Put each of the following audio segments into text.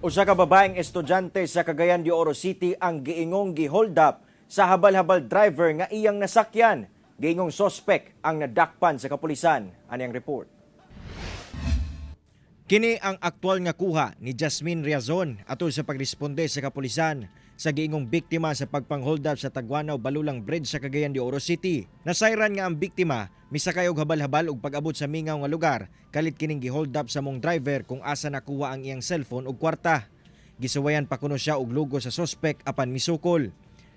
Usa ka babaeng estudyante sa Cagayan de Oro City ang giingong gi-hold up sa habal-habal driver nga iyang nasakyan. Giingong sospek ang nadakpan sa kapulisan. Aniyang report. Kini ang aktwal nga kuha ni Jasmine Riazon atol sa pagresponde sa kapulisan sa giingong biktima sa pagpang-hold up sa Tagwanaw Balulang Bridge sa Cagayan de Oro City. Nasayran nga ang biktima misakay og habal-habal ug pag-abot sa mingaw nga lugar kalit kining gi-hold up sa mong driver kung asa nakuha ang iyang cellphone ug kwarta. Gisuwayan pa kuno siya og lugo sa suspek apan misukol.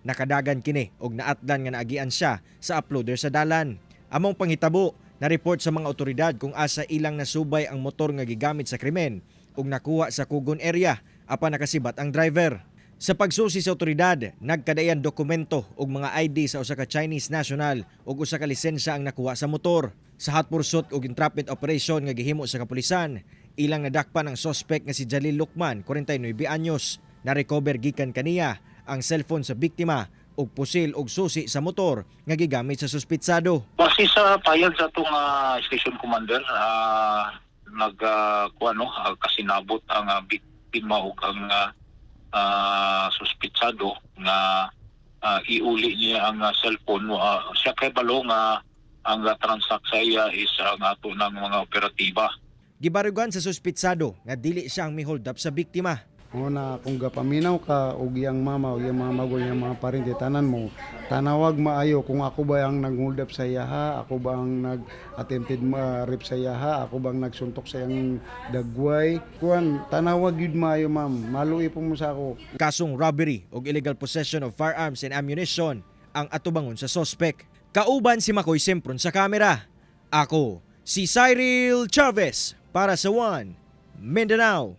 Nakadagan kini og naatdan nga naagian siya sa uploader sa dalan. Among panghitabo na report sa mga otoridad kung asa ilang nasubay ang motor nga gigamit sa krimen ug nakuha sa Kugon area apan nakasibat ang driver. Sa pagsusi sa otoridad, nagkadayan dokumento ug mga ID sa usa ka Chinese national ug usa ka lisensya ang nakuha sa motor. Sa hot pursuit ug entrapment operation nga gihimo sa kapulisan, ilang nadakpan ang suspect nga si Jalil Lucman, 49 anyos. Na-recover gikan kaniya ang cellphone sa biktima ug pusil ug susi sa motor nga gigamit sa suspitsado. Base sa payag sa itong station commander, kasinabot ang biktima ug ang suspitsado na iuli niya ang cellphone. Siya kay balo nga ang transaksaya is ang ato ng mga operatiba. Gibarugan sa suspitsado nga dili siya ang mi-hold up sa biktima. Una kung gapaminaw ka og iyang mama o iyang mga magulang iyang mga parente tanan mo tanawag maayo kung ako ba ang nag-hold up sa yaha, ako ba ang nag-attempted rape sa yaha, ako bang nagsuntok sa iyang dagway, kuan tanawag yun maayo ma'am, maluwi po mo sa ako. Kasong robbery ug illegal possession of firearms and ammunition ang atubangon sa sospek. Kauban si Makoy Sempron sa kamera. Ako si Cyril Chavez para sa One Mindanao.